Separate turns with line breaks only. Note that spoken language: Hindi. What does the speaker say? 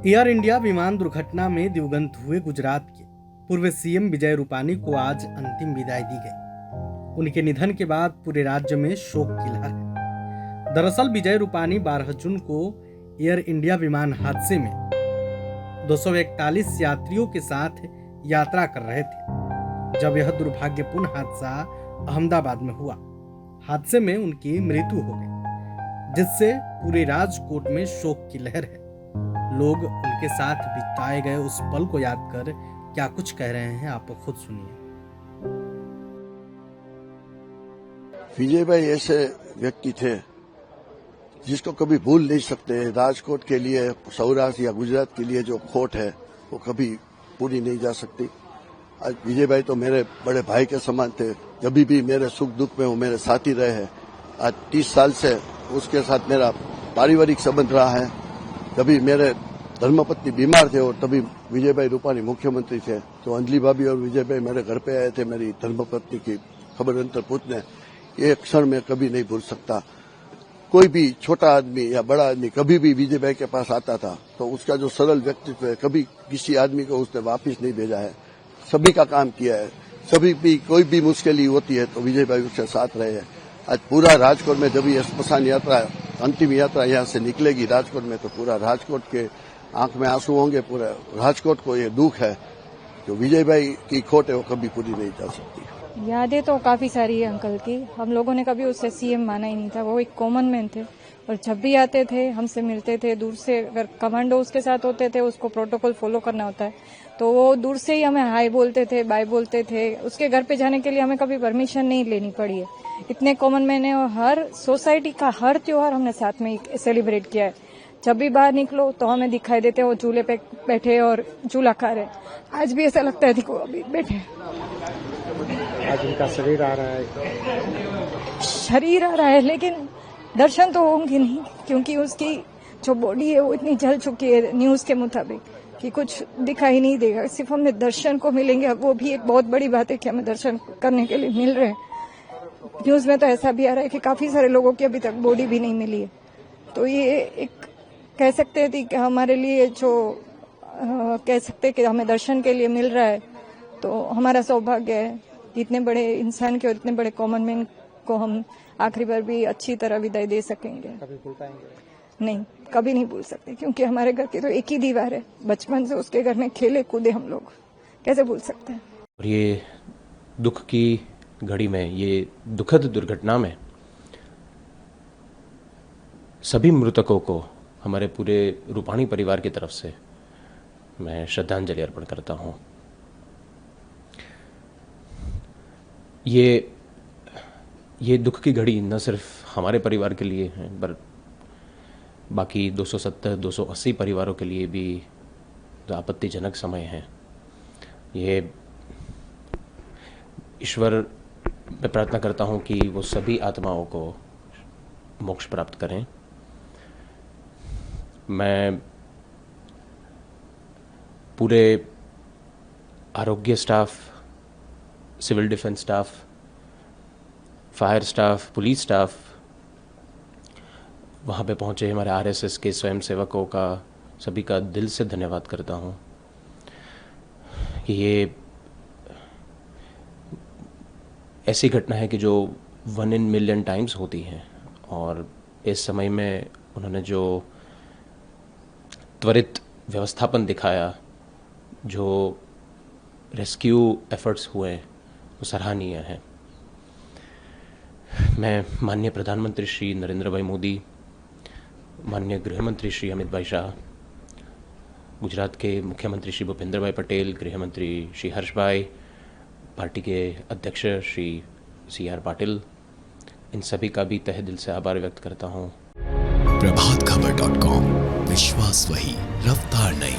एयर इंडिया विमान दुर्घटना में दिवंगत हुए गुजरात के पूर्व सीएम विजय रूपानी को आज अंतिम विदाई दी गई। उनके निधन के बाद पूरे राज्य में शोक की लहर है। दरअसल विजय रूपानी 12 जून को एयर इंडिया विमान हादसे में 241 यात्रियों के साथ यात्रा कर रहे थे जब यह दुर्भाग्यपूर्ण हादसा अहमदाबाद में हुआ। हादसे में उनकी मृत्यु हो गई, जिससे पूरे राजकोट में शोक की लहर है। लोग उनके साथ बिताए गए उस पल को याद कर क्या कुछ कह रहे हैं, आप खुद सुनिए।
विजय भाई ऐसे व्यक्ति थे जिसको कभी भूल नहीं सकते। राजकोट के लिए, सौराष्ट्र या गुजरात के लिए जो खोट है वो कभी पूरी नहीं जा सकती। आज विजय भाई तो मेरे बड़े भाई के समान थे। जब भी मेरे सुख दुख में वो मेरे साथी रहे हैं। आज 30 साल से उसके साथ मेरा पारिवारिक संबंध रहा है। तभी मेरे धर्मपत्नी बीमार थे और तभी विजय भाई रूपानी मुख्यमंत्री थे, तो अंजलि भाभी और विजय भाई मेरे घर पे आए थे मेरी धर्मपत्नी की खबर अंतर पूछने। ये क्षण मैं कभी नहीं भूल सकता। कोई भी छोटा आदमी या बड़ा आदमी कभी भी विजय भाई के पास आता था तो उसका जो सरल व्यक्तित्व है, कभी किसी आदमी को उसने वापिस नहीं भेजा है। सभी का काम किया है। सभी भी कोई भी मुश्किल होती है तो विजय भाई उसके साथ रहे हैं। आज पूरा राजकोट में जब ये स्मशान यात्रा, अंतिम यात्रा यहाँ से निकलेगी राजकोट में, तो पूरा राजकोट के आंख में आंसू होंगे। पूरा राजकोट को ये दुख है जो विजय भाई की खोट है वो कभी पूरी नहीं जा सकती।
यादें तो काफी सारी है अंकल की। हम लोगों ने कभी उससे सीएम माना ही नहीं था। वो एक कॉमन मैन थे और जब भी आते थे हमसे मिलते थे। दूर से अगर कमांडो उसके साथ होते थे, उसको प्रोटोकॉल फॉलो करना होता है, तो वो दूर से ही हमें हाय बोलते थे, बाय बोलते थे। उसके घर पे जाने के लिए हमें कभी परमिशन नहीं लेनी पड़ी है। इतने कॉमन मैन है और हर सोसाइटी का हर त्योहार हमने साथ में सेलिब्रेट किया है। जब भी बाहर निकलो तो हमें दिखाई देते वो झूले पे बैठे और झूला खा रहे। आज भी ऐसा लगता है देखो अभी बैठे।
आज उनका शरीर आ रहा है लेकिन दर्शन तो होंगे नहीं, क्योंकि उसकी जो बॉडी है वो इतनी जल चुकी है न्यूज के मुताबिक कि कुछ दिखाई नहीं देगा। सिर्फ हमें दर्शन को मिलेंगे। वो भी एक बहुत बड़ी बात है कि हमें दर्शन करने के लिए मिल रहे हैं। न्यूज में तो ऐसा भी आ रहा है कि काफी सारे लोगों की अभी तक बॉडी भी नहीं मिली है। तो ये एक कह सकते थे कि हमारे लिए जो कह सकते कि हमें दर्शन के लिए मिल रहा है तो हमारा सौभाग्य है। इतने बड़े इंसान के और इतने बड़े कॉमन मैन को हम आखिरी बार भी अच्छी तरह विदाई दे सकेंगे।
कभी भूल पाएंगे?
नहीं, कभी नहीं भूल सकते, क्योंकि हमारे घर की तो एक ही दीवार है। बचपन से उसके घर में खेले कूदे हम लोग, कैसे भूल सकते हैं।
और ये दुख की घड़ी में, ये दुखद दुर्घटना में सभी मृतकों को हमारे पूरे रूपानी परिवार की तरफ से मैं श्रद्धांजलि अर्पण करता हूँ। ये दुख की घड़ी न सिर्फ हमारे परिवार के लिए है, पर बाकी 270-280 परिवारों के लिए भी आपत्तिजनक समय है। ये ईश्वर मैं प्रार्थना करता हूँ कि वो सभी आत्माओं को मोक्ष प्राप्त करें। मैं पूरे आरोग्य staff, civil defence staff, fire staff, police staff, वहाँ पे पहुँचे हमारे आरएसएस के स्वयंसेवकों का, सभी का दिल से धन्यवाद करता हूँ कि ये ऐसी घटना है कि जो 1 in million टाइम्स होती है। और इस समय में उन्होंने जो त्वरित व्यवस्थापन दिखाया, जो रेस्क्यू एफर्ट्स हुए, वो सराहनीय है। मैं माननीय प्रधानमंत्री श्री नरेंद्र भाई मोदी, माननीय गृह मंत्री श्री अमित भाई शाह, गुजरात के मुख्यमंत्री श्री भूपेंद्र भाई पटेल, गृह मंत्री श्री हर्ष भाई, पार्टी के अध्यक्ष श्री CR पाटिल, इन सभी का भी तहे दिल से आभार व्यक्त करता हूँ।
प्रभातखबर.com, विश्वास वही, रफ्तार नहीं।